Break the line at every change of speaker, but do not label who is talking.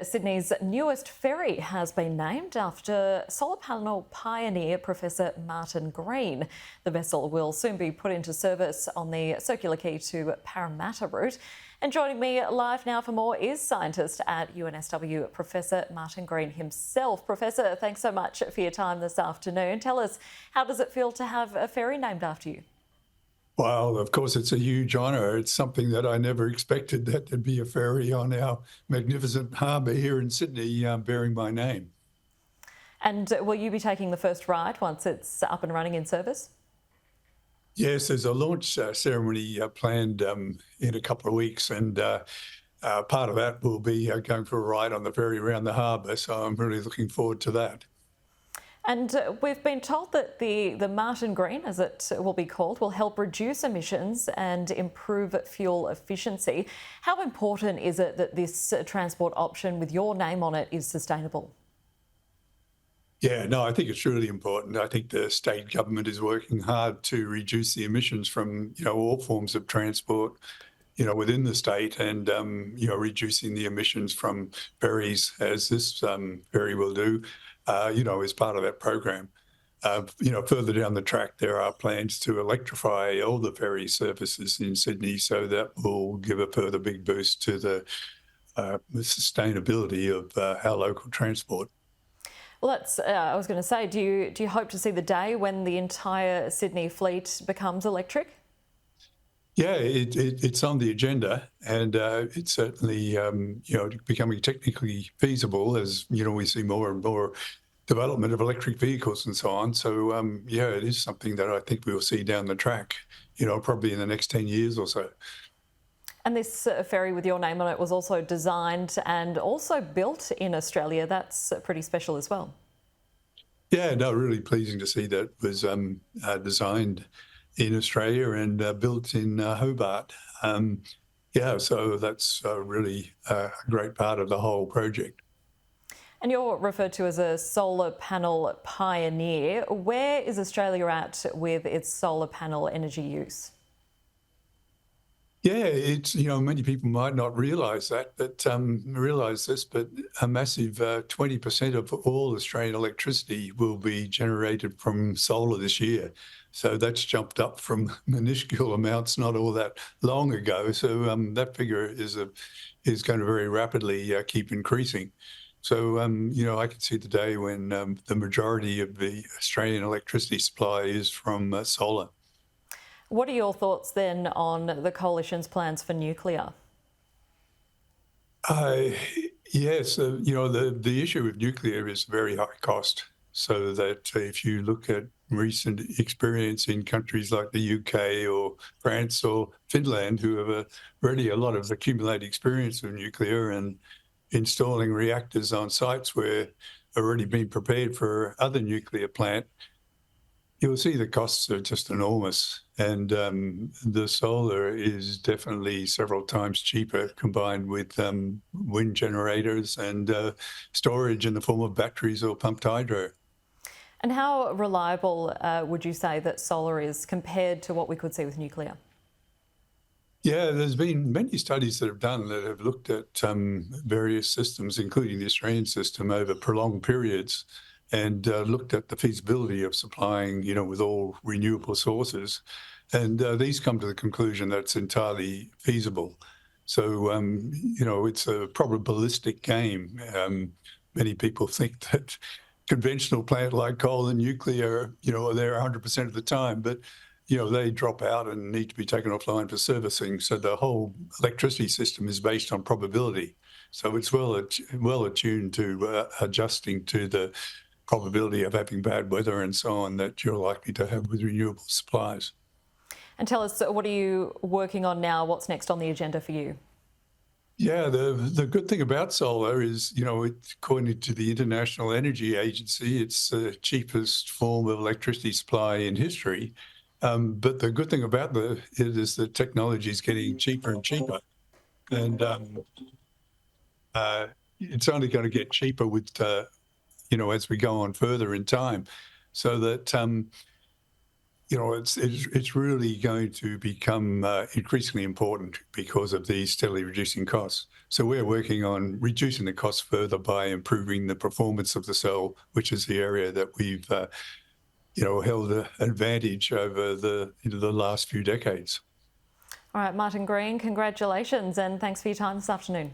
Sydney's newest ferry has been named after solar panel pioneer Professor Martin Green. The vessel will soon be put into service on the Circular Quay to Parramatta route. And joining me live now for more is scientist at UNSW, Professor Martin Green himself. Professor, thanks so much for your time this afternoon. Tell us, how does it feel to have a ferry named after you?
Well, of course, it's a huge honour. It's something that I never expected, that there'd be a ferry on our magnificent harbour here in Sydney bearing my name.
And will you be taking the first ride once it's up and running in service?
Yes, there's a launch ceremony planned in a couple of weeks, and part of that will be going for a ride on the ferry around the harbour, so I'm really looking forward to that.
And we've been told that the Martin Green, as it will be called, will help reduce emissions and improve fuel efficiency. How important is it that this transport option with your name on it is sustainable?
Yeah, no, I think it's really important. I think the state government is working hard to reduce the emissions from, all forms of transport, within the state, and, reducing the emissions from ferries, as this ferry will do, as part of that program. Further down the track, there are plans to electrify all the ferry services in Sydney, so that will give a further big boost to the sustainability of our local transport.
Well, that's, I was going to say, do you hope to see the day when the entire Sydney fleet becomes electric?
Yeah, it's on the agenda, and it's certainly, becoming technically feasible as, we see more and more development of electric vehicles and so on. So, it is something that I think we'll see down the track, probably in the next 10 years or so.
And this ferry with your name on it was also designed and also built in Australia. That's pretty special as well.
Yeah, no, really pleasing to see that was designed in Australia and built in Hobart. So that's really a great part of the whole project.
And you're referred to as a solar panel pioneer. Where is Australia at with its solar panel energy use?
Yeah, it's, many people might not realise that, but realise this, but a massive 20% of all Australian electricity will be generated from solar this year. So that's jumped up from minuscule amounts not all that long ago. So that figure is going to very rapidly keep increasing. So, I can see the day when the majority of the Australian electricity supply is from solar.
What are your thoughts then on the coalition's plans for nuclear?
Yes, the issue with nuclear is very high cost. So that if you look at recent experience in countries like the UK or France or Finland, who have already a lot of accumulated experience with nuclear and installing reactors on sites where already been prepared for other nuclear plant, you'll see the costs are just enormous, and the solar is definitely several times cheaper combined with wind generators and storage in the form of batteries or pumped hydro.
And how reliable would you say that solar is compared to what we could see with nuclear?
Yeah, there's been many studies that have looked at various systems, including the Australian system, over prolonged periods, and looked at the feasibility of supplying, with all renewable sources. And these come to the conclusion that it's entirely feasible. So, it's a probabilistic game. Many people think that conventional plant like coal and nuclear, are there 100% of the time, but they drop out and need to be taken offline for servicing. So the whole electricity system is based on probability. So it's well attuned to adjusting to the probability of having bad weather and so on that you're likely to have with renewable supplies.
And tell us, what are you working on now? What's next on the agenda for you?
Yeah, the good thing about solar is, according to the International Energy Agency, it's the cheapest form of electricity supply in history. But the good thing about it is the technology is getting cheaper and cheaper. And it's only going to get cheaper with, as we go on further in time. So that it's really going to become increasingly important because of these steadily reducing costs. So we're working on reducing the costs further by improving the performance of the cell, which is the area that we've held an advantage over the last few decades.
All right, Martin Green, congratulations and thanks for your time this afternoon.